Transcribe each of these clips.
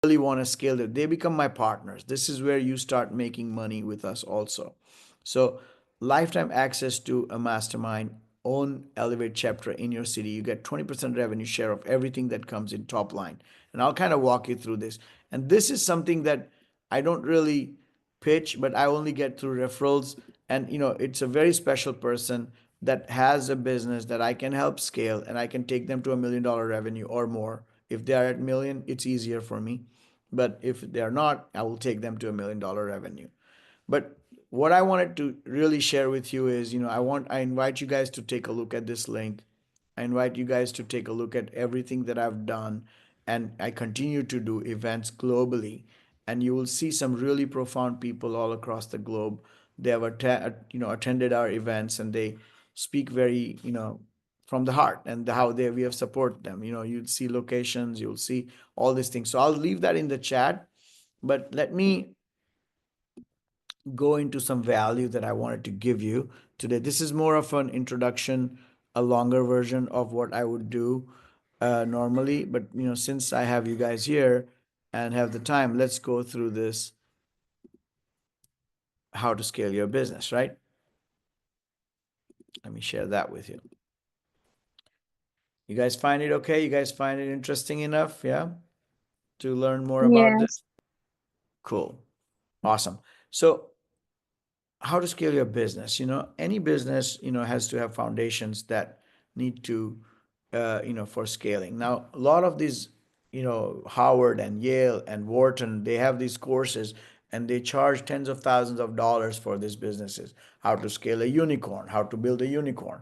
really want to scale it, they become my partners. This is where you start making money with us also. So, lifetime access to a mastermind, own Elevate chapter in your city. You get 20% revenue share of everything that comes in top line. And I'll kind of walk you through this. And this is something that I don't really pitch, but I only get through referrals. And it's a very special person that has a business that I can help scale, and I can take them to $1 million revenue or more. If they are at million, it's easier for me. But if they are not, I will take them to $1 million revenue. But what I wanted to really share with you is, I invite you guys to take a look at this link. I invite you guys to take a look at everything that I've done, and I continue to do events globally. And you will see some really profound people all across the globe. They have attended our events, and they speak very, from the heart, and how we have supported them. You'll see locations, you'll see all these things. So I'll leave that in the chat. But let me go into some value that I wanted to give you today. This is more of an introduction, a longer version of what I would do normally. But since I have you guys here and have the time, let's go through this: how to scale your business, right? Let me share that with you. You guys find it okay? You guys find it interesting enough, yeah, to learn more about Yes. this? Cool. Awesome. So, how to scale your business? Any business has to have foundations that need to for scaling. Now, a lot of these, Harvard and Yale and Wharton, they have these courses, and they charge tens of thousands of dollars for these businesses: how to scale a unicorn, how to build a unicorn.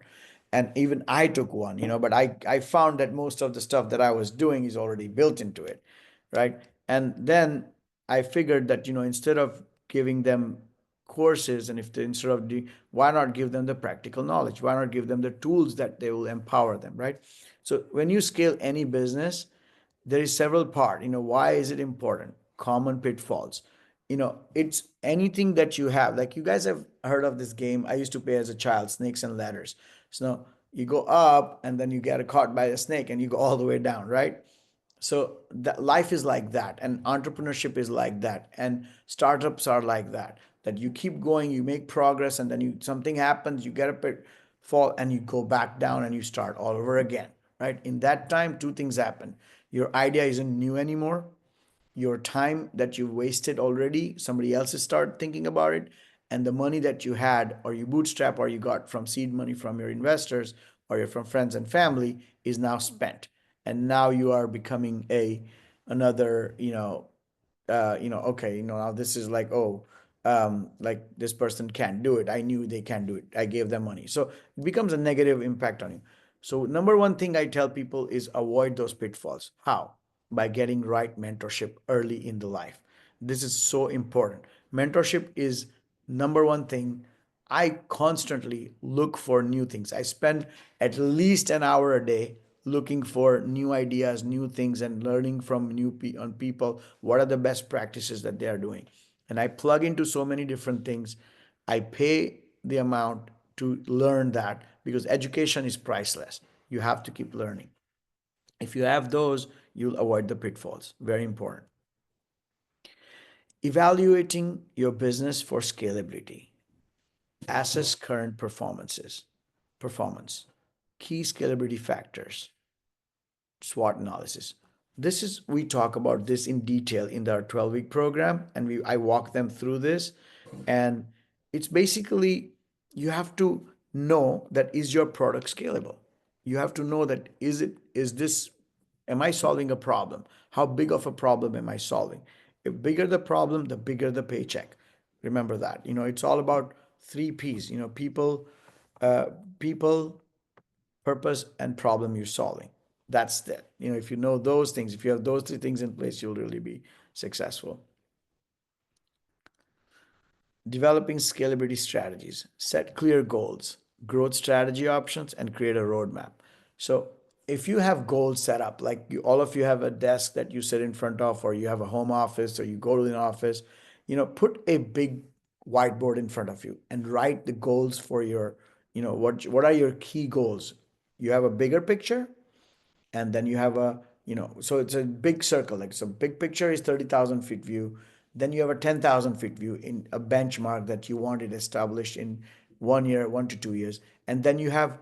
And even I took one, but I found that most of the stuff that I was doing is already built into it, right? And then I figured that, instead of giving them courses, and if they, instead of doing, why not give them the practical knowledge? Why not give them the tools that they will empower them, right? So when you scale any business, there is several part. Why is it important? Common pitfalls. It's anything that you have. Like, you guys have heard of this game I used to play as a child, snakes and ladders. So you go up, and then you get caught by a snake, and you go all the way down, right? So that life is like that, and entrepreneurship is like that, and startups are like that. That you keep going, you make progress, and then something happens, you get a bit fall, and you go back down, and you start all over again, right? In that time, two things happen: your idea isn't new anymore, your time that you wasted already, somebody else has started thinking about it, and the money that you had, or you bootstrap, or you got from seed money from your investors, or you're from friends and family, is now spent. And now you are becoming another, okay, now this is like, oh, like, this person can't do it, I knew they can't do it, I gave them money. So it becomes a negative impact on you. So number one thing I tell people is avoid those pitfalls. How? By getting right mentorship early in the life. This is so important. Mentorship is number one thing. I constantly look for new things. I spend at least an hour a day looking for new ideas, new things, and learning from on people. What are the best practices that they are doing? And I plug into so many different things. I pay the amount to learn that, because education is priceless. You have to keep learning. If you have those, you'll avoid the pitfalls. Very important. Evaluating your business for scalability. Assess current performance, key scalability factors, SWOT analysis. This is, we talk about this in detail in our 12-week program, and I walk them through this. And it's basically, you have to know that, is your product scalable? You have to know that, is this, am I solving a problem? How big of a problem am I solving? If bigger the problem, the bigger the paycheck. Remember that. It's all about three P's. Uh, people, purpose, and problem you're solving. That's it. If you know those things, if you have those three things in place, you'll really be successful. Developing scalability strategies. Set clear goals, growth strategy options, and create a roadmap. So if you have goals set up, like all of you have a desk that you sit in front of, or you have a home office, or you go to an office, put a big whiteboard in front of you and write the goals for your, what are your key goals. You have a bigger picture, and then you have a So it's a big circle. Like, so big picture is 30,000 feet view. Then you have a 10,000 feet view in a benchmark that you want it established in 1 year, 1 to 2 years. And then you have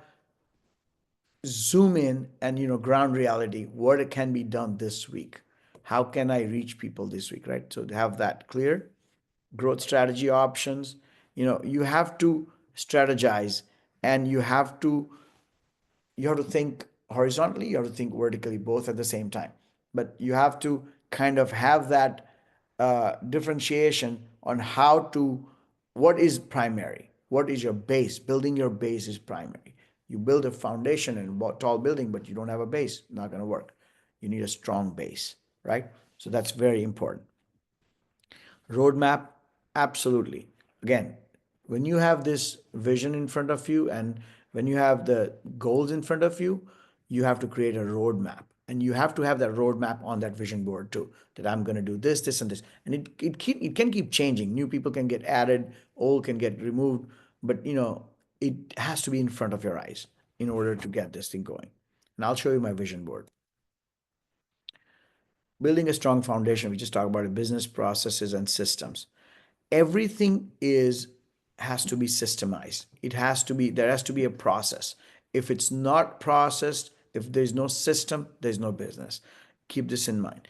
zoom in and, ground reality, what it can be done this week. How can I reach people this week, right? So to have that clear, growth strategy options, you have to strategize, and you have to think horizontally, you have to think vertically, both at the same time. But you have to kind of have that differentiation on what is primary, what is your base. Building your base is primary. You build a foundation and a tall building, but you don't have a base, not going to work. You need a strong base, right? So that's very important. Roadmap, absolutely. Again, when you have this vision in front of you and when you have the goals in front of you, you have to create a roadmap. And you have to have that roadmap on that vision board too, that I'm going to do this, this, and this. And it can keep changing. New people can get added, old can get removed, but it has to be in front of your eyes in order to get this thing going. And I'll show you my vision board. Building a strong foundation, we just talked about it, business processes and systems. Everything is has to be systemized. There has to be a process. If it's not processed, if there's no system, there's no business. Keep this in mind.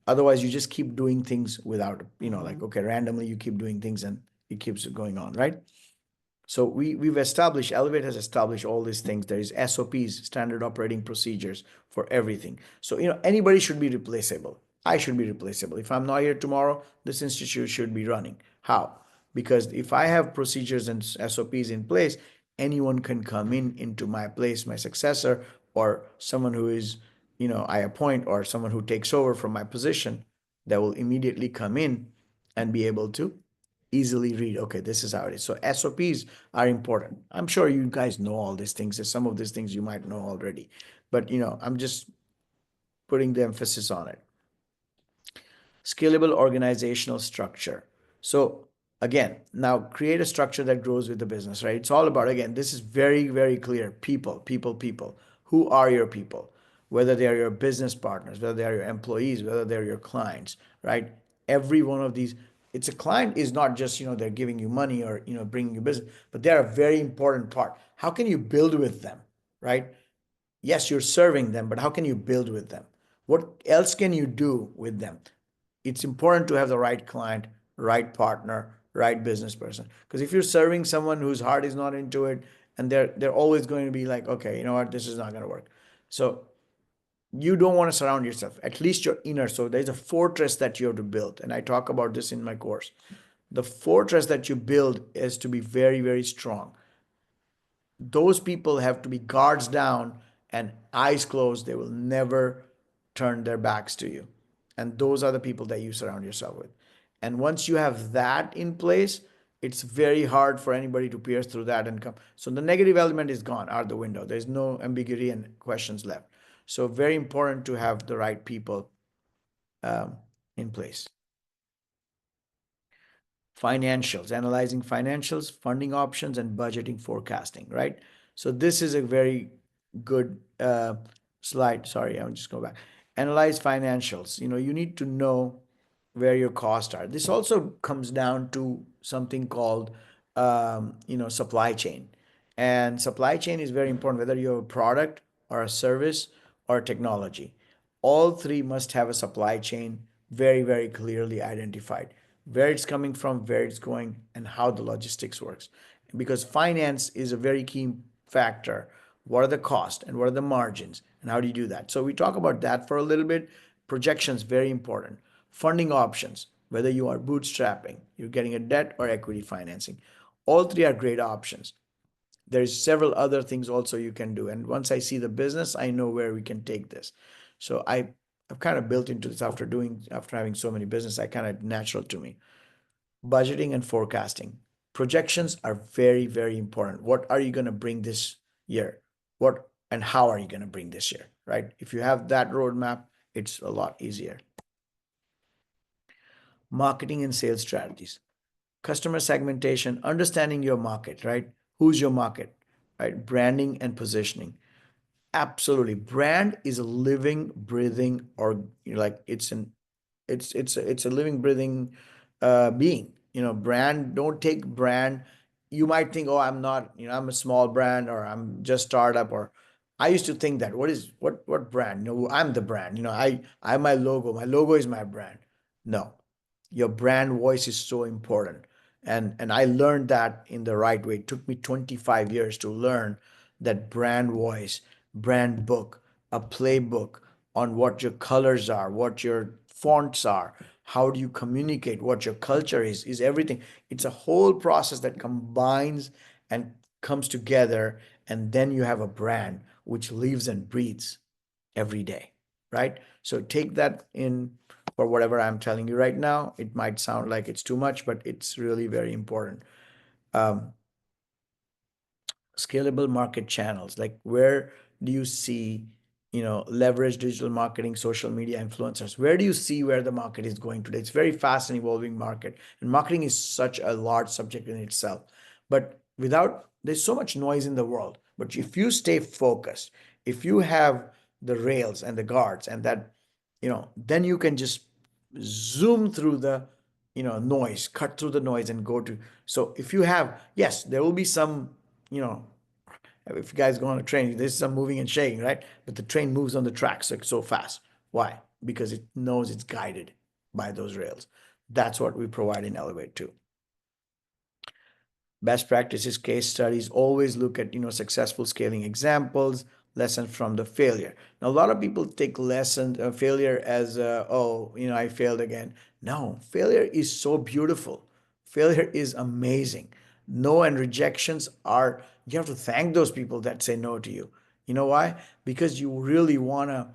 Otherwise, you just keep doing things without, like, okay, randomly you keep doing things and it keeps going on, right? So we've established, Elevate has established all these things. There is SOPs, standard operating procedures for everything. So, anybody should be replaceable. I should be replaceable. If I'm not here tomorrow, this institute should be running. How? Because if I have procedures and SOPs in place, anyone can come into my place, my successor, or someone who is, I appoint, or someone who takes over from my position, that will immediately come in and be able to easily read, okay, this is how it is. So SOPs are important. I'm sure you guys know all these things. There's some of these things you might know already, but I'm just putting the emphasis on it. Scalable organizational structure. So again, now create a structure that grows with the business, right? It's all about, again, this is very, very clear. People, people, people. Who are your people? Whether they are your business partners, whether they are your employees, whether they're your clients, right? Every one of these, it's a client is not just, they're giving you money or, bringing you business, but they're a very important part. How can you build with them, right? Yes, you're serving them, but how can you build with them? What else can you do with them? It's important to have the right client, right partner, right business person. Because if you're serving someone whose heart is not into it, and they're always going to be like, okay, you know what, this is not going to work. So you don't want to surround yourself, at least your inner. So there's a fortress that you have to build. And I talk about this in my course. The fortress that you build is to be very, very strong. Those people have to be guards down and eyes closed. They will never turn their backs to you. And those are the people that you surround yourself with. And once you have that in place, it's very hard for anybody to pierce through that and come. So the negative element is gone out the window. There's no ambiguity and questions left. So very important to have the right people um, in place. Financials, analyzing financials, funding options, and budgeting forecasting, right? So this is a very good slide. Sorry, I'll just go back. Analyze financials. You need to know where your costs are. This also comes down to something called, supply chain. And supply chain is very important, whether you have a product or a service or technology. All three must have a supply chain very, very clearly identified, where it's coming from, where it's going, and how the logistics works. Because finance is a very key factor. What are the costs and what are the margins, and how do you do that? So we talk about that for a little bit. Projections, very important. Funding options, whether you are bootstrapping, you're getting a debt or equity financing. All three are great options. There's several other things also you can do. And once I see the business, I know where we can take this. So I've kind of built into this after having so many business, I kind of natural to me. Budgeting and forecasting. Projections are very, very important. What are you going to bring this year? What and how are you going to bring this year? Right? If you have that roadmap, it's a lot easier. Marketing and sales strategies. Customer segmentation, understanding your market, right? Who's your market, right? Branding and positioning. Absolutely. Brand is a living, breathing, or like it's a living, breathing being. Brand, don't take brand. You might think, oh, I'm not, I'm a small brand or I'm just startup or I used to think that what brand? No, I'm the brand. I'm my logo. My logo is my brand. No. Your brand voice is so important. And I learned that in the right way. It took me 25 years to learn that brand voice, brand book, a playbook on what your colors are, what your fonts are, how do you communicate, what your culture is everything. It's a whole process that combines and comes together, and then you have a brand which lives and breathes every day, right? So take that in for whatever I'm telling you right now. It might sound like it's too much, but it's really very important. Um, Scalable market channels, like where do you see, leverage digital marketing, social media influencers? Where do you see where the market is going today? It's very fast and evolving market, and marketing is such a large subject in itself. But without, there's so much noise in the world, but if you stay focused, if you have the rails and the guards and that, then you can just zoom through the, noise, cut through the noise and go to. So if you have, yes, there will be some, you know if you guys go on a train, there's some moving and shaking, right? But the train moves on the tracks like so fast. Why? Because it knows it's guided by those rails. That's what we provide in Elevate too. Best practices, case studies, always look at, successful scaling examples, lessons from the failure. Now, a lot of people take failure as, oh, I failed again. No, failure is so beautiful. Failure is amazing. No and rejections are, you have to thank those people that say no to you. You know why? Because you really want to,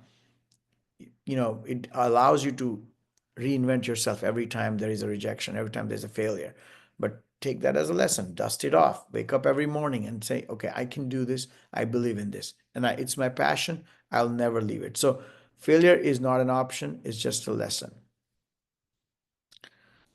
it allows you to reinvent yourself every time there is a rejection, every time there's a failure. But take that as a lesson, dust it off, wake up every morning and say, okay, I can do this. I believe in this. And it's my passion. I'll never leave it. So failure is not an option, it's just a lesson.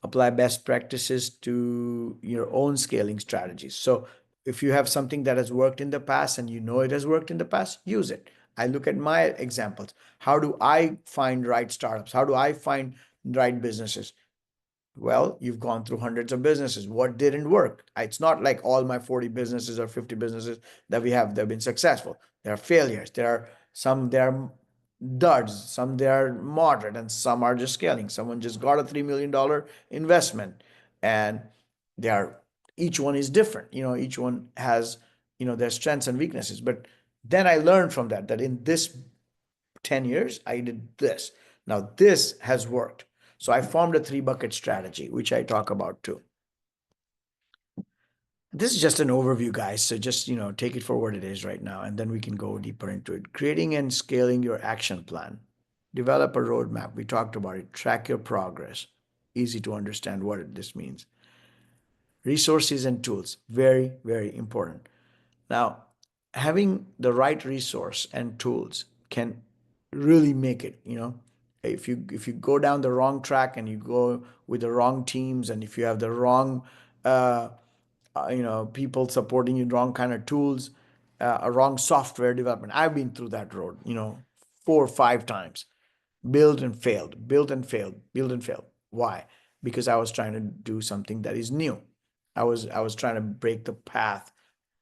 Apply best practices to your own scaling strategies. So if you have something that has worked in the past and you know it has worked in the past, use it. I look at my examples. How do I find right startups? How do I find right businesses? Well, you've gone through hundreds of businesses. What didn't work? It's not like all my 40 businesses or 50 businesses that we have, they've been successful. There are failures. There are duds, some they are moderate, and some are just scaling. Someone just got a $3 million investment, and they are each one is different. Each one has, their strengths and weaknesses. But then I learned from that in this 10 years, I did this. Now this has worked. So I formed a three bucket strategy, which I talk about too. This is just an overview, guys. So just, take it for what it is right now, and then we can go deeper into it. Creating and scaling your action plan. Develop a roadmap. We talked about it. Track your progress. Easy to understand what this means. Resources and tools. Very, very important. Now, having the right resource and tools can really make it, if you go down the wrong track and you go with the wrong teams, and if you have the wrong uh, people supporting you, wrong kind of tools, a wrong software development. I've been through that road, 4 or 5 times. Built and failed, built and failed, built and failed. Why? Because I was trying to do something that is new. I was trying to break the path.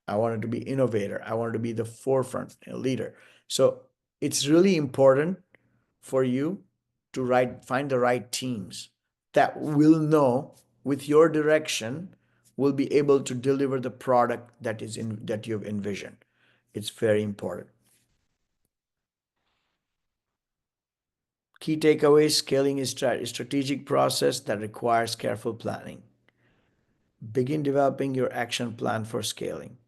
I wanted to be innovator. I wanted to be the forefront leader. So it's really important for you to find the right teams that will know, with your direction, will be able to deliver the product that you've envisioned. It's very important. Key takeaways: scaling is a strategic process that requires careful planning. Begin developing your action plan for scaling.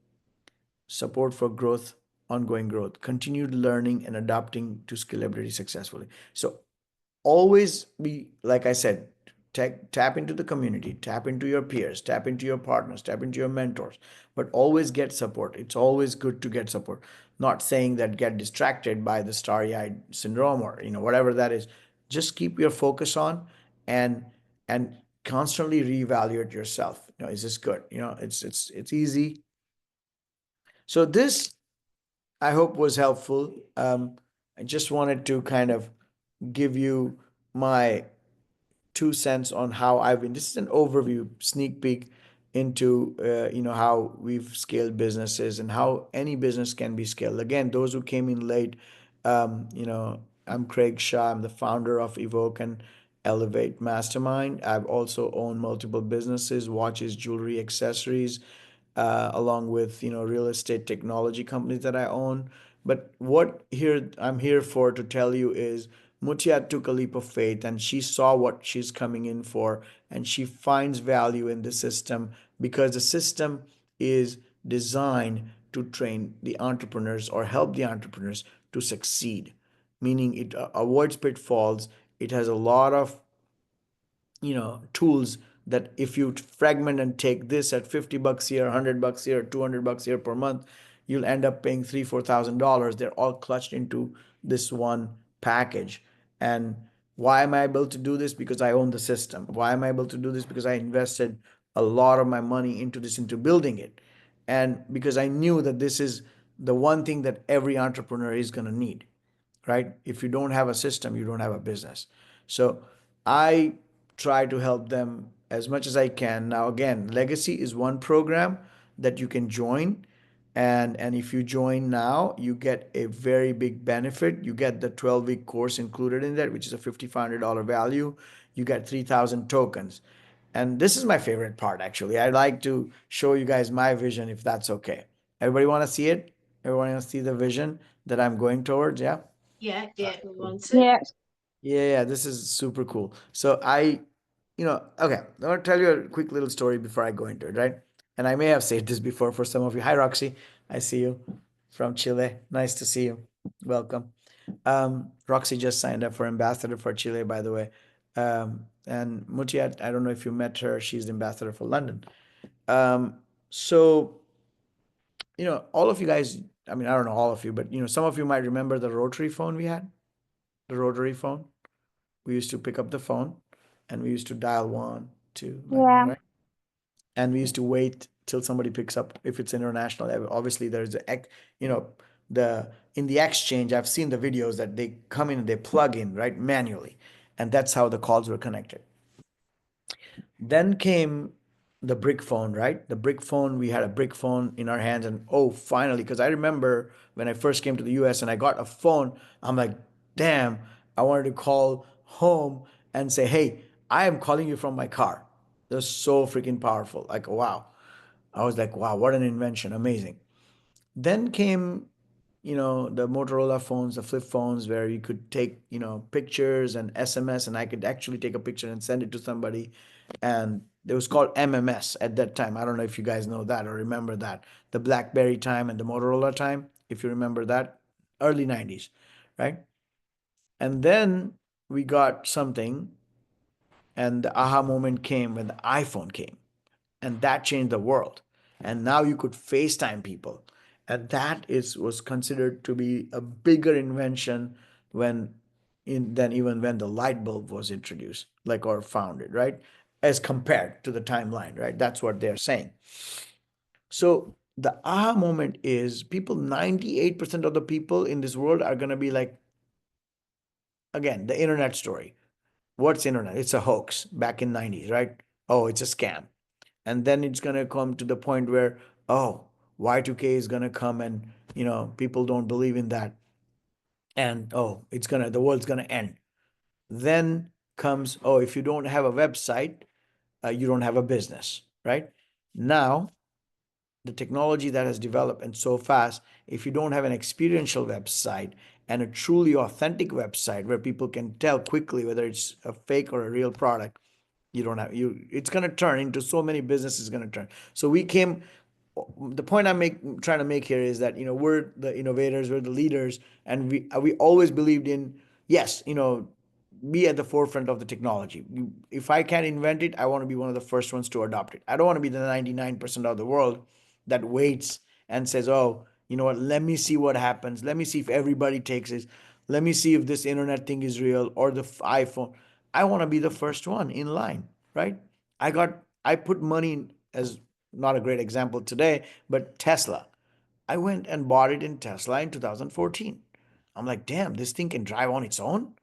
Support for growth, ongoing growth, continued learning and adapting to scalability successfully. So always be, like I said, tap into the community, tap into your peers, tap into your partners, tap into your mentors, but always get support. It's always good to get support. Not saying that get distracted by the starry-eyed syndrome or whatever that is. Just keep your focus on, and and constantly reevaluate yourself. Is this good? It's easy. So this I hope was helpful. I just wanted to kind of give you my 2 cents on how I've been. This is an overview, sneak peek into how we've scaled businesses and how any business can be scaled. Again, those who came in late, I'm Craig Shah. I'm the founder of Evoke and Elevate Mastermind. I've also owned multiple businesses, watches, jewelry, accessories, along with real estate technology companies that I own. But what here I'm here for to tell you is Mutiat took a leap of faith and she saw what she's coming in for, and she finds value in the system because the system is designed to train the entrepreneurs or help the entrepreneurs to succeed, meaning it avoids pitfalls. It has a lot of tools that if you fragment and take this at 50 bucks here, 100 bucks here, 200 bucks here per month, you'll end up paying 3 4 thousand dollars. They're all clutched into this one package. And why am I able to do this? Because I own the system. Why am I able to do this? Because I invested a lot of my money into this, into building it, and because I knew that this is the one thing that every entrepreneur is going to need, right? If you don't have a system, you don't have a business. So I try to help them as much as I can. Now, again, Legacy is one program that you can join. And if you join now, you get a very big benefit. You get the 12-week course included in that, which is a $5,500 value. You get 3,000 tokens. And this is my favorite part, actually. I'd like to show you guys my vision, if that's okay. Everybody want to see it? Everyone want to see the vision that I'm going towards? Yeah? Yeah, yeah, we want it. Yeah. Yeah, this is super cool. So okay, I'm gonna tell you a quick little story before I go into it, right? And I may have said this before for some of you. Hi, Roxy. I see you from Chile. Nice to see you. Welcome. Roxy just signed up for ambassador for Chile, by the way. And Mutiat, I don't know if you met her. She's the ambassador for London. So all of you guys. I mean, I don't know all of you, but some of you might remember the rotary phone we had. The rotary phone. We used to pick up the phone and we used to dial one, two, like that, Yeah. right? And we used to wait till somebody picks up if it's international. Obviously, there's you know, the in the exchange, I've seen the videos that they come in and they plug in, right, manually. And that's how the calls were connected. Then came the brick phone, right? The brick phone, we had a brick phone in our hands, and oh, finally, because I remember when I first came to the US and I got a phone, I'm like, damn, I wanted to call home and say, hey, I am calling you from my car. They're so freaking powerful. Like, wow. I was like, wow, what an invention. Amazing. Then came, the Motorola phones, the flip phones, where you could take, pictures and SMS, and I could actually take a picture and send it to somebody. And it was called MMS at that time. I don't know if you guys know that or remember that. The BlackBerry time and the Motorola time, if you remember that, early 90s, right? And then we got something, and the aha moment came when the iPhone came, and that changed the world. And now you could FaceTime people, and that is was considered to be a bigger invention when than even when the light bulb was introduced, like, or founded, right? As compared to the timeline, right? That's what they're saying. So the aha moment is people, 98% of the people in this world are going to be like, again, the internet story. What's internet? It's a hoax back in 90s, right? Oh, it's a scam. And then it's going to come to the point where, oh, Y2K is going to come, and people don't believe in that, and oh, the world's going to end. Then comes, oh, if you don't have a website, you don't have a business, right? Now the technology that has developed and so fast, if you don't have an experiential website and a truly authentic website where people can tell quickly whether it's a fake or a real product, you don't have you it's going to turn into so many businesses going to turn. So we came the point trying to make here is that we're the innovators, we're the leaders, and we always believed in, yes, be at the forefront of the technology. If I can't invent it, I want to be one of the first ones to adopt it. I don't want to be the 99% of the world that waits and says, oh, you know what, let me see what happens, let me see if everybody takes it, let me see if this internet thing is real, or the iPhone. I want to be the first one in line, right? I put money in, as not a great example today, but Tesla. I went and bought it in Tesla in 2014. I'm like, damn, this thing can drive on its own?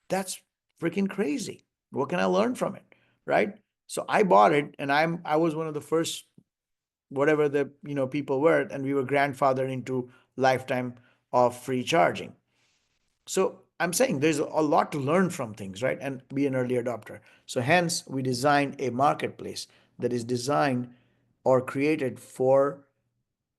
That's freaking crazy. What can I learn from it? Right? So I bought it, and I was one of the first, whatever the people were, and we were grandfathered into lifetime of free charging. So I'm saying there's a lot to learn from things, right? And be an early adopter. So hence we designed a marketplace that is designed or created for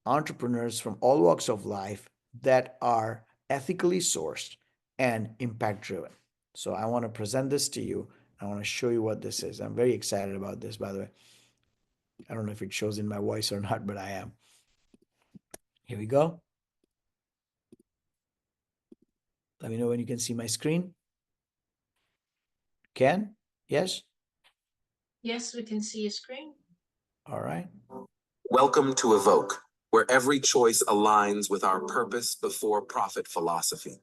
entrepreneurs from all walks of life that are ethically sourced and impact driven. So I want to present this to you. I want to show you what this is. I'm very excited about this, by the way. I don't know if it shows in my voice or not, but I am. Here we go. Let me know when you can see my screen. Can? Yes? Yes, we can see a screen. All right. Welcome to Evoke, where every choice aligns with our purpose before profit philosophy.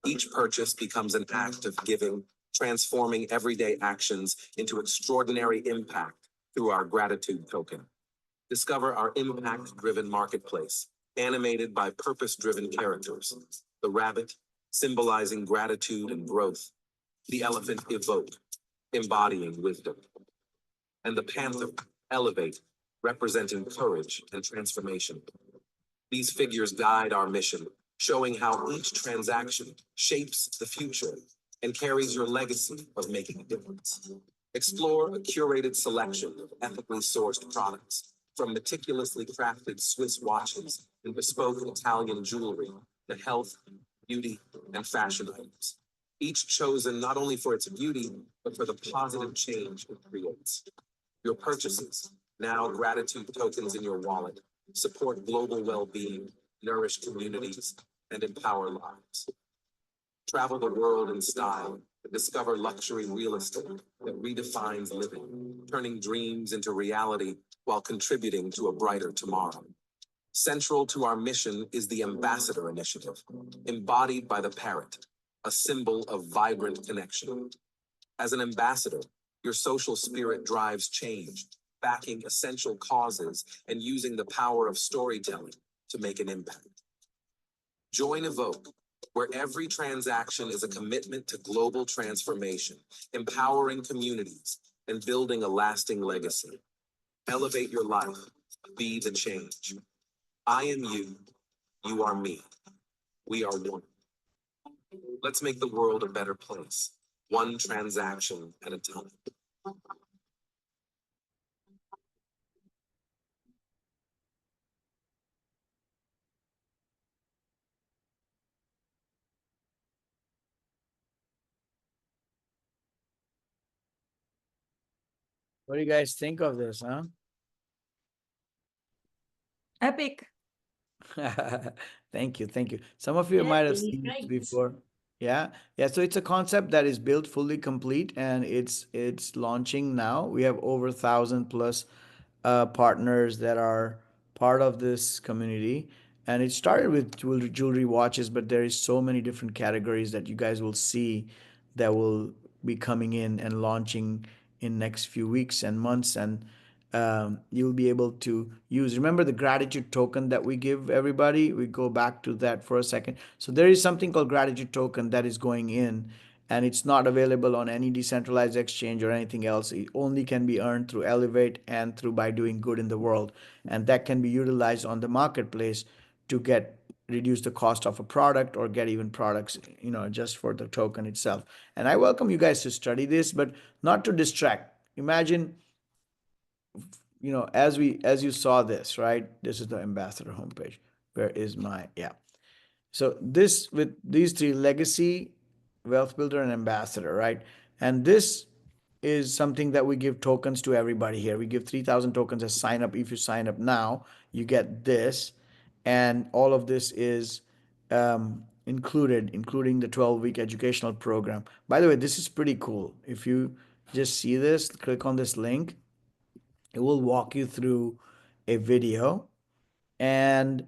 Each purchase becomes an act of giving, transforming everyday actions into extraordinary impact through our gratitude token. Discover our impact-driven marketplace, animated by purpose-driven characters. The rabbit, symbolizing gratitude and growth. The elephant, Evoke, embodying wisdom. And the panther, Elevate, representing courage and transformation. These figures guide our mission, showing how each transaction shapes the future and carries your legacy of making a difference. Explore a curated selection of ethically sourced products, from meticulously crafted Swiss watches and bespoke Italian jewelry to health, beauty, and fashion items. Each chosen not only for its beauty, but for the positive change it creates. Your purchases, now gratitude tokens in your wallet, support global well-being, nourish communities, and empower lives. Travel the world in style and discover luxury real estate that redefines living, turning dreams into reality while contributing to a brighter tomorrow. Central to our mission is the Ambassador Initiative, embodied by the parrot, a symbol of vibrant connection. As an ambassador, your social spirit drives change, backing essential causes and using the power of storytelling to make an impact. Join Evoke, where every transaction is a commitment to global transformation, empowering communities, and building a lasting legacy. Elevate your life, be the change. I am you, you are me. We are one. Let's make the world a better place, one transaction at a time. What do you guys think of this, huh? Epic. Thank you, thank you. Some of you Yeah, might have really seen this great. before. Yeah, yeah. So it's a concept that is built fully complete, and it's launching now. We have over 1,000 plus partners that are part of this community, and it started with jewelry, watches, but there is so many different categories that you guys will see that will be coming in and launching in next few weeks and months, and you'll be able to use. Remember the gratitude token that we give everybody? We go back to that for a second. So there is something called gratitude token that is going in, and it's not available on any decentralized exchange or anything else. It only can be earned through Elevate and through by doing good in the world, and that can be utilized on the marketplace to get reduce the cost of a product or get even products, just for the token itself. And I welcome you guys to study this, but not to distract. Imagine, as you saw this, right? This is the ambassador homepage. Where is my, yeah. So this, with these three: legacy, wealth builder, and ambassador, right? And this is something that we give tokens to everybody here. We give 3,000 tokens as sign up. If you sign up now, you get this, and all of this is included, including the 12-week educational program. By the way, this is pretty cool. If you just see this, click on this link. It will walk you through a video, and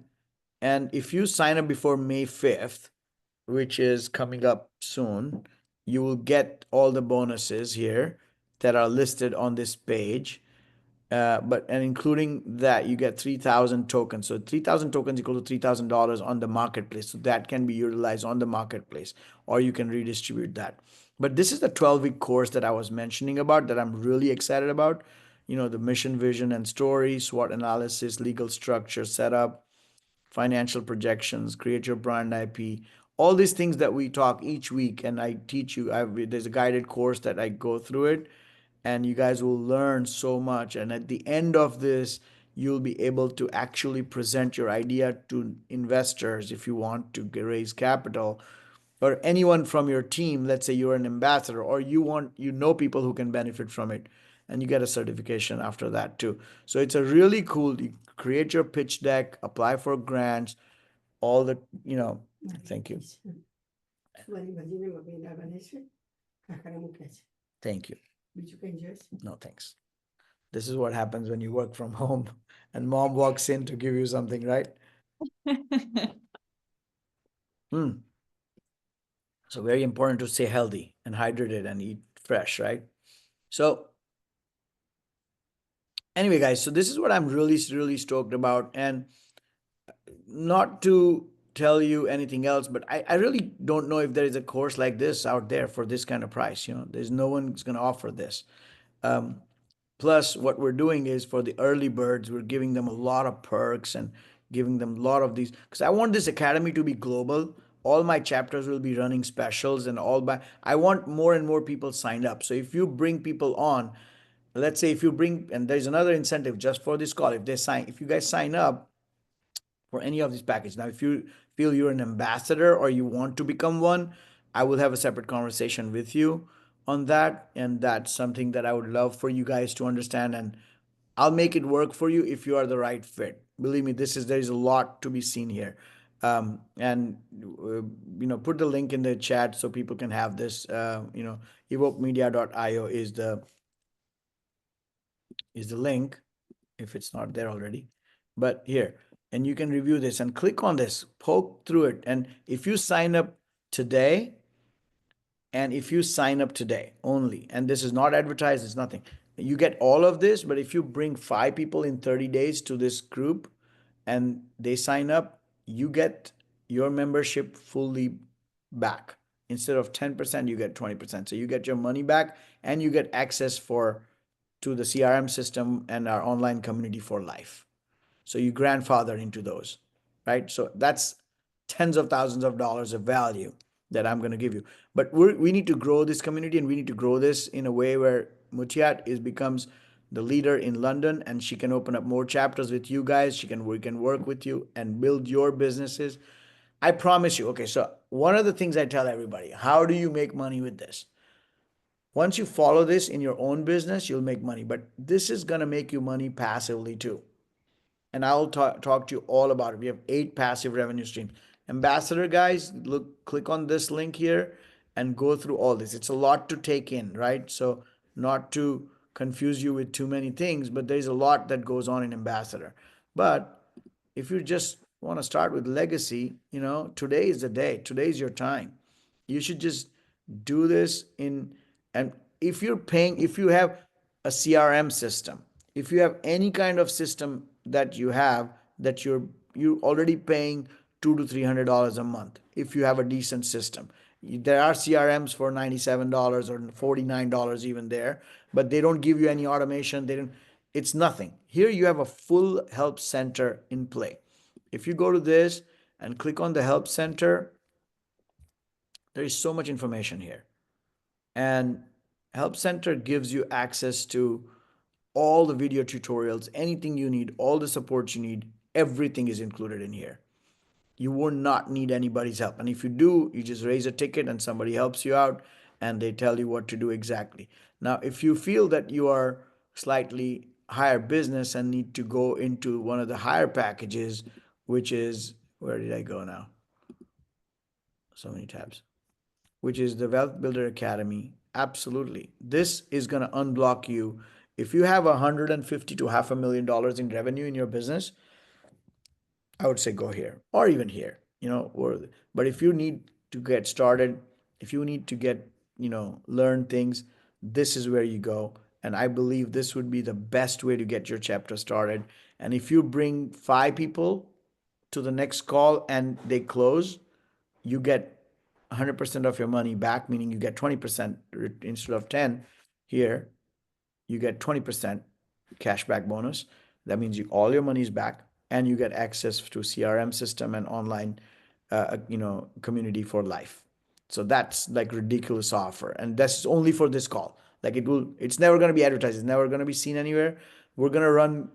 if you sign up before May 5th, which is coming up soon, you will get all the bonuses here that are listed on this page. but and including that, you get 3,000 tokens. So 3,000 tokens equal to $3,000 on the marketplace. So that can be utilized on the marketplace, or you can redistribute that. But this is the 12-week course that I was mentioning about that I'm really excited about. The mission, vision, and story, SWOT analysis, legal structure, setup, financial projections, create your brand IP, all these things that we talk each week, and I teach you. There's a guided course that I go through it, and you guys will learn so much. And at the end of this, you'll be able to actually present your idea to investors if you want to raise capital, or anyone from your team. Let's say you're an ambassador, or you know people who can benefit from it, and you get a certification after that too. So it's a really cool. You create your pitch deck, apply for grants, all the you know. Thank you. Thank you. No, thanks. This is what happens when you work from home and mom walks in to give you something, right? Hmm. So very important to stay healthy and hydrated and eat fresh, right? So anyway, guys, so this is what I'm really, really stoked about. And not to tell you anything else, but I really don't know if there is a course like this out there for this kind of price. There's no one's going to offer this. Um, Plus, what we're doing is for the early birds, we're giving them a lot of perks and giving them a lot of these, because I want this academy to be global. All my chapters will be running specials, and I want more and more people signed up. So if you bring people on, let's say if you bring, and there's another incentive just for this call. If you guys sign up for any of these packages. Now, if you feel you're an ambassador or you want to become one, I will have a separate conversation with you on that. And that's something that I would love for you guys to understand. And I'll make it work for you if you are the right fit. Believe me, there's a lot to be seen here. And put the link in the chat so people can have this. Evokemedia.io is the link, if it's not there already. But here, and you can review this and click on this, poke through it. And if you sign up today, only, and this is not advertised, it's nothing, you get all of this. But if you bring 5 people in 30 days to this group and they sign up, you get your membership fully back. Instead of 10%, you get 20%. So you get your money back, and you get access to the CRM system and our online community for life. So you grandfather into those, right? So that's tens of thousands of dollars of value that I'm going to give you. But we need to grow this community, and we need to grow this in a way where Mutiat becomes the leader in London, and she can open up more chapters with you guys. We can work with you and build your businesses. I promise you. Okay, so one of the things I tell everybody: how do you make money with this? Once you follow this in your own business, you'll make money. But this is going to make you money passively too, and I'll talk to you all about it. We have 8 passive revenue streams. Ambassador guys, click on this link here and go through all this. It's a lot to take in, right? So not to confuse you with too many things, but there's a lot that goes on in Ambassador. But if you just want to start with legacy, today is the day. Today is your time. You should just do this and if you have a CRM system, if you have any kind of system that you have, that you're already paying $200 to $300 a month. If you have a decent system, there are CRMs for $97 or $49 even there, but they don't give you any automation. They don't. It's nothing. Here you have a full help center in play. If you go to this and click on the help center, there is so much information here. And help center gives you access to all the video tutorials, anything you need, all the support you need, everything is included in here. You will not need anybody's help. And if you do, you just raise a ticket and somebody helps you out and they tell you what to do exactly. Now, if you feel that you are slightly higher business and need to go into one of the higher packages, which is, where did I go now? So many tabs. Which is the Wealth Builder Academy. Absolutely. This is going to unblock you. If you have 150 to $500,000 in revenue in your business, I would say go here or even here, but if you need to get started, if you need to learn things, this is where you go. And I believe this would be the best way to get your chapter started. And if you bring 5 people to the next call and they close, you get 100% of your money back, meaning you get 20% instead of 10 here, you get 20% cashback bonus. That means all your money is back, and you get access to CRM system and online, community for life. So that's like ridiculous offer, and that's only for this call. Like it's never going to be advertised. It's never going to be seen anywhere. We're going to run,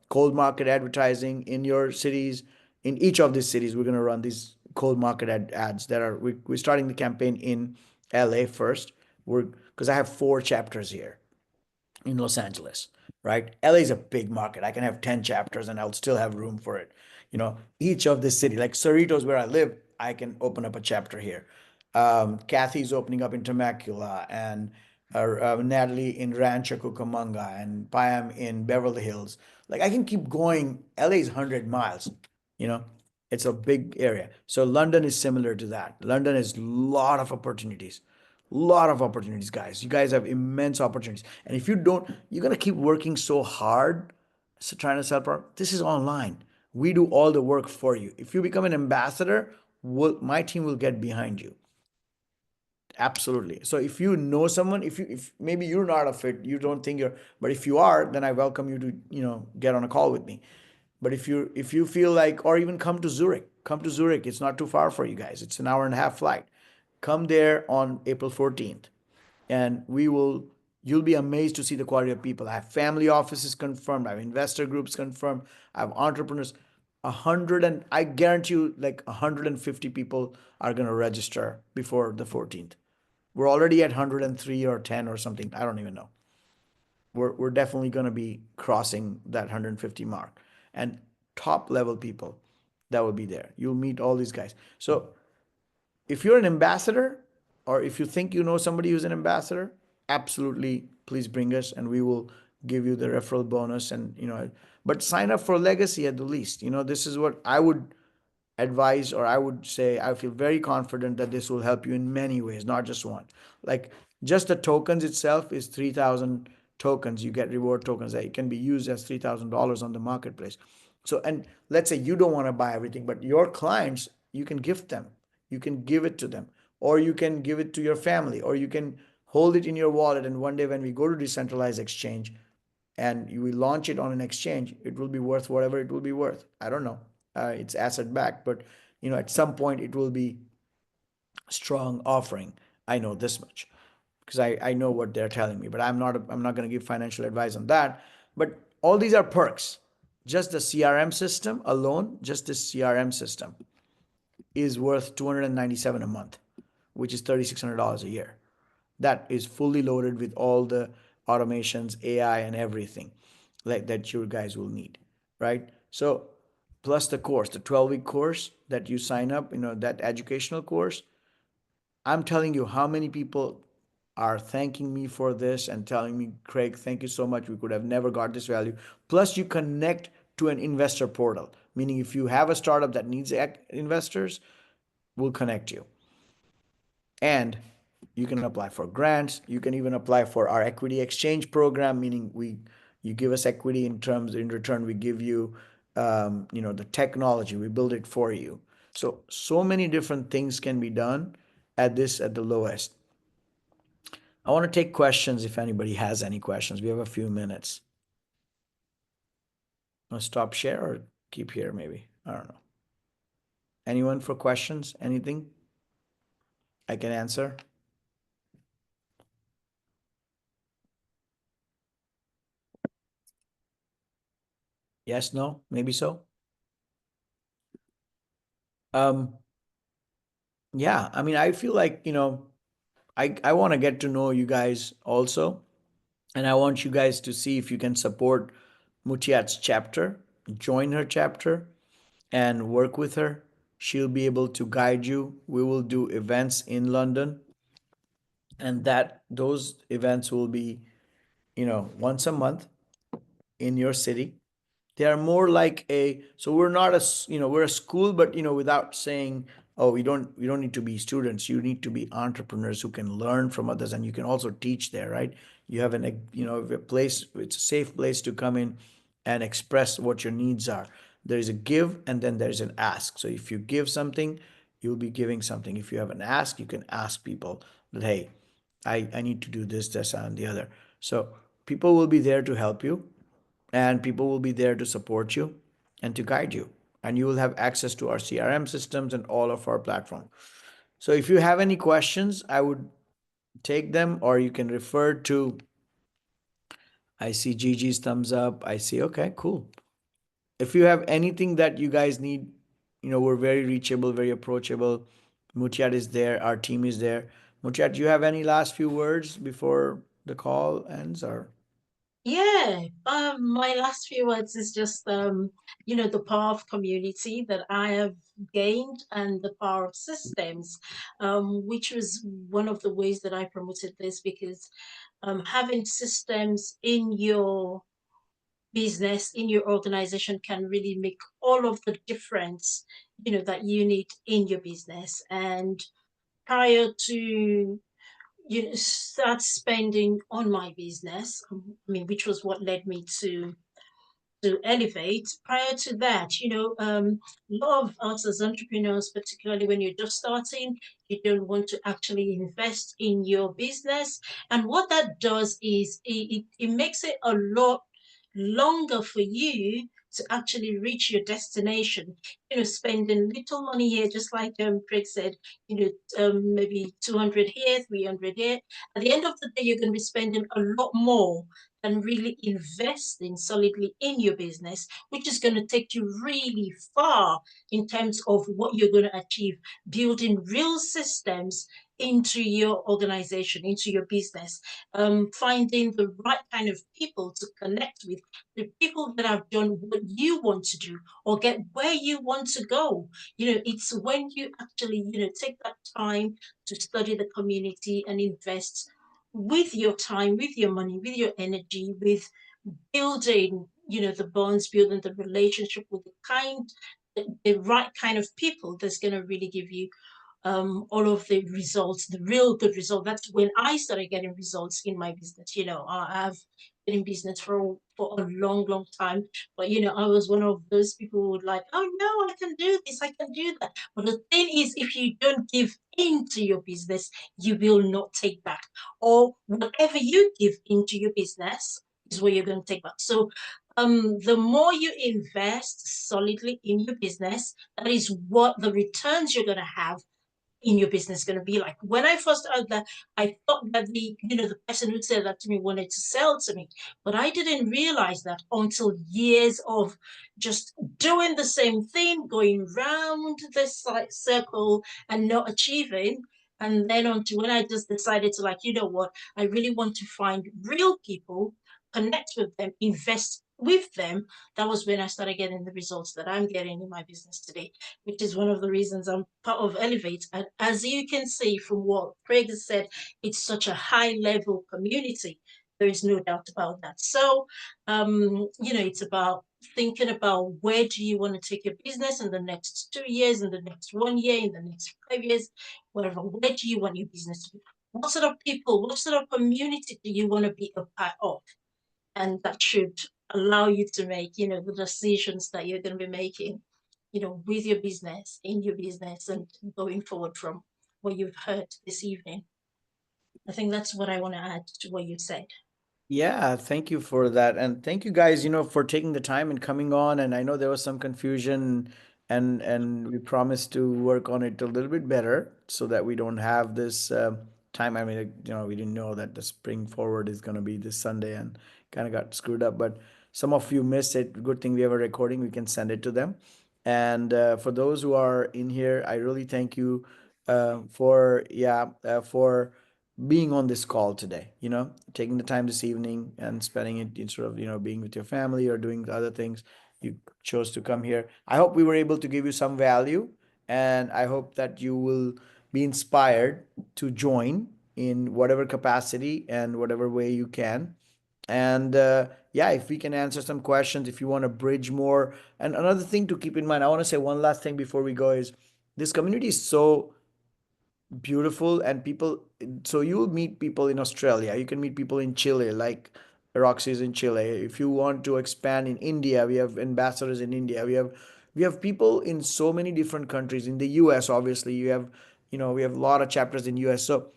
cold market advertising in your cities. In each of these cities, we're going to run these cold market ads that are. We're starting the campaign in LA first. Because I have 4 chapters here in Los Angeles, right? LA is a big market. I can have 10 chapters and I'll still have room for it. Each of the city, like Cerritos where I live, I can open up a chapter here. Kathy's opening up in Temecula, and Natalie in Rancho Cucamonga, and Payam in Beverly Hills. Like I can keep going. LA is 100 miles, you know, it's a big area. So London is similar to that. London has a lot of opportunities, guys. You guys have immense opportunities. And if you don't, you're gonna keep working so hard, so trying to sell product. This is online. We do all the work for you. If you become an ambassador, my team will get behind you. Absolutely. So if you know someone, if maybe you're not a fit, you don't think you're, but if you are, then I welcome you to, get on a call with me. But if you feel like, or even come to Zurich, come to Zurich. It's not too far for you guys. It's an hour and a half flight. Come there on April 14th, and you'll be amazed to see the quality of people. I have family offices confirmed. I have investor groups confirmed. I have entrepreneurs. I guarantee you, like 150 people are gonna register before the 14th. We're already at 103 or 10 or something. I don't even know. We're definitely going to be crossing that 150 mark, and top level people that will be there. You'll meet all these guys. So if you're an ambassador, or if you think you know somebody who's an ambassador, absolutely please bring us, and we will give you the referral bonus. And but sign up for legacy at the least. This is what I would advise, or I would say I feel very confident that this will help you in many ways, not just one. Like just the tokens itself is 3,000 tokens. You get reward tokens that can be used as $3,000 on the marketplace. So, and let's say you don't want to buy everything, but your clients, you can gift them, you can give it to them, or you can give it to your family, or you can hold it in your wallet. And one day when we go to decentralized exchange and you will launch it on an exchange, it will be worth whatever it will be worth. I don't know. It's asset backed, but at some point it will be strong offering. I know this much because I know what they're telling me, but I'm not going to give financial advice on that. But all these are perks. Just the CRM system alone, just this CRM system is worth 297 a month, which is $3,600 a year. That is fully loaded with all the automations, AI, and everything like that you guys will need, right? So plus the course, the 12-week course that you sign up, that educational course. I'm telling you how many people are thanking me for this and telling me, Craig, thank you so much. We could have never got this value. Plus, you connect to an investor portal, meaning if you have a startup that needs investors, we'll connect you. And you can apply for grants. You can even apply for our equity exchange program, meaning you give us equity in return we give you the technology. We build it for you. So many different things can be done at the lowest. I want to take questions if anybody has any questions. We have a few minutes. I'll stop share or keep here maybe. I don't know. Anyone for questions? Anything I can answer? Yes, no, maybe so. Um, yeah, I mean, I feel like, I want to get to know you guys also. And I want you guys to see if you can support Mutiat's chapter, join her chapter, and work with her. She'll be able to guide you. We will do events in London, and that those events will be, once a month in your city. They are more like so we're not we're a school, but without saying oh, you don't need to be students, you need to be entrepreneurs who can learn from others, and you can also teach there, right? You have a place, it's a safe place to come in and express what your needs are. There is a give and then there's an ask. So if you give something, you'll be giving something. If you have an ask, you can ask people that, hey, I need to do this and the other. So people will be there to help you, and people will be there to support you and to guide you, and you will have access to our CRM systems and all of our platform. So if you have any questions, I would take them, or you can refer to, I see Gigi's thumbs up, I see, okay, cool. If you have anything that you guys need, we're very reachable, very approachable. Mutiat is there, our team is there. Mutiat, do you have any last few words before the call ends, or? Yeah, my last few words is just the power of community that I have gained and the power of systems, which was one of the ways that I promoted this because having systems in your business, in your organization can really make all of the difference, that you need in your business. And prior to start spending on my business, which was what led me to elevate. Prior to that, a lot of us as entrepreneurs, particularly when you're just starting, you don't want to actually invest in your business. And what that does is it makes it a lot longer for you to actually reach your destination. Spending little money here, just like Craig said, maybe 200 here, 300 here. At the end of the day, you're going to be spending a lot more and really investing solidly in your business, which is going to take you really far in terms of what you're going to achieve, building real systems into your organization, into your business, finding the right kind of people to connect with, the people that have done what you want to do or get where you want to go. It's when you actually, take that time to study the community and invest with your time, with your money, with your energy, with building, the bonds, building the relationship with the right kind of people that's going to really give you all of the results, the real good result. That's when I started getting results in my business. I've been in business for a long, long time, but I was one of those people who would like, oh no, I can do this, I can do that. But the thing is, if you don't give into your business, you will not take back, or whatever you give into your business is what you're going to take back. So the more you invest solidly in your business, that is what the returns you're going to have in your business going to be like. When I first heard that, I thought that the person who said that to me wanted to sell to me, but I didn't realize that until years of just doing the same thing, going round this like circle and not achieving. And then on to when I just decided to like, what, I really want to find real people, connect with them, invest with them. That was when I started getting the results that I'm getting in my business today, which is one of the reasons I'm part of Elevate. And as you can see from what Craig has said, it's such a high level community. There is no doubt about that. So, it's about thinking about where do you want to take your business in the next 2 years, in the next 1 year, in the next 5 years, whatever. Where do you want your business to be? What sort of people, what sort of community do you want to be a part of? And that should allow you to make the decisions that you're going to be making with your business, in your business, and going forward from what you've heard this evening. I think that's what I want to add to what you said. Yeah, thank you for that. And thank you guys, for taking the time and coming on. And I know there was some confusion, and we promised to work on it a little bit better so that we don't have this time. I mean, we didn't know that the spring forward is going to be this Sunday, and kind of got screwed up. But some of you missed it. Good thing we have a recording. We can send it to them. And for those who are in here, I really thank you for being on this call today, taking the time this evening and spending it instead of, being with your family or doing the other things. You chose to come here. I hope we were able to give you some value, and I hope that you will be inspired to join in whatever capacity and whatever way you can. And yeah, if we can answer some questions, if you want to bridge more. And another thing to keep in mind, I want to say one last thing before we go is this community is so beautiful, and people, so you'll meet people in Australia, you can meet people in Chile, like Roxy is in Chile. If you want to expand in India, we have ambassadors in India. We have people in so many different countries. In the US, obviously, you have, we have a lot of chapters in US. So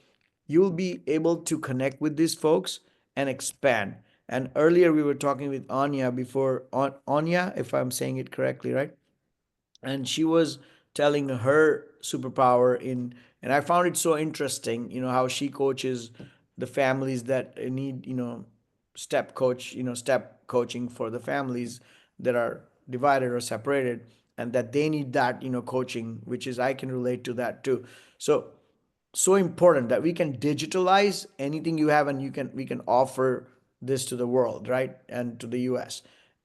you'll be able to connect with these folks and expand. And earlier we were talking with Anya before, Anya, if I'm saying it correctly, right? And she was telling her superpower in, and I found it so interesting, how she coaches the families that need, step coaching for the families that are divided or separated, and that they need that, coaching, which is, I can relate to that too. So important that we can digitalize anything you have, and we can offer this to the world, right, and to the US.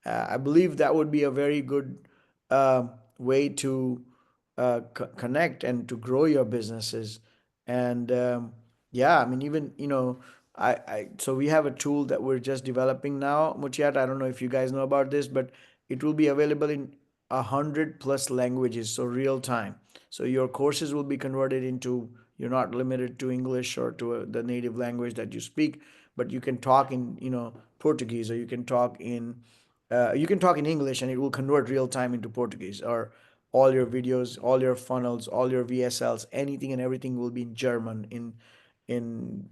I believe that would be a very good uh, way to connect and to grow your businesses. And yeah, I mean, even, so we have a tool that we're just developing now, Mutiat. I don't know if you guys know about this, but it will be available in 100+ languages, so real time. So your courses will be converted into, you're not limited to English or to the native language that you speak, but you can talk in, Portuguese, or you can talk in English, and it will convert real time into Portuguese. Or all your videos, all your funnels, all your VSLs, anything and everything will be in German, in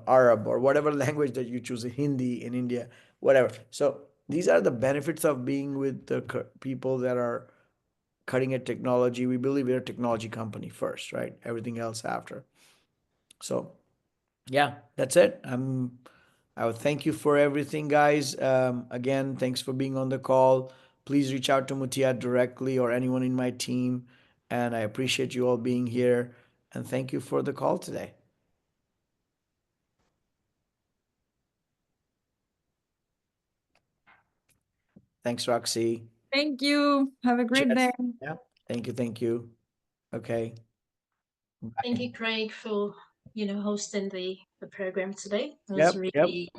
Arab, or whatever language that you choose, Hindi in India, whatever. So these are the benefits of being with the people that are cutting edge technology. We believe we're a technology company first, right? Everything else after. So yeah, that's it. I would thank you for everything, guys. Again, thanks for being on the call. Please reach out to Mutiat directly or anyone in my team. And I appreciate you all being here. And thank you for the call today. Thanks, Roxy. Thank you. Have a great Chat. day. Yeah. Thank you. Thank you. Okay. Thank Bye. you, Craig, for hosting the program today. It was Yep. Yep. really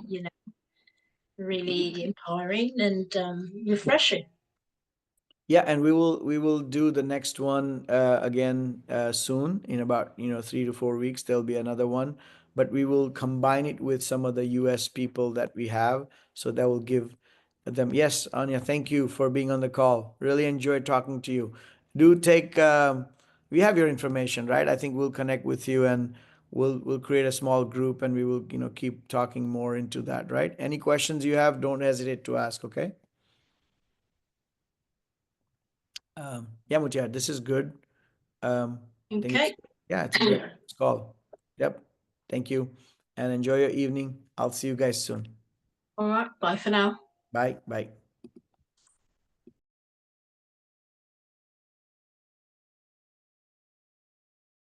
really empowering and refreshing. Yeah, and we will do the next one again soon. In about 3 to 4 weeks, there'll be another one, but we will combine it with some of the U.S. people that we have, so that will give them. Yes, Anya, thank you for being on the call. Really enjoyed talking to you. Do take. We have your information, right? I think we'll connect with you, and we'll create a small group, and we will keep talking more into that. Right? Any questions you have, don't hesitate to ask. Okay. Yeah, Mutya, this is good. I think it's, Okay. yeah, it's a great call. Yep. Thank you. And enjoy your evening. I'll see you guys soon. All right. Bye for now. Bye. Bye.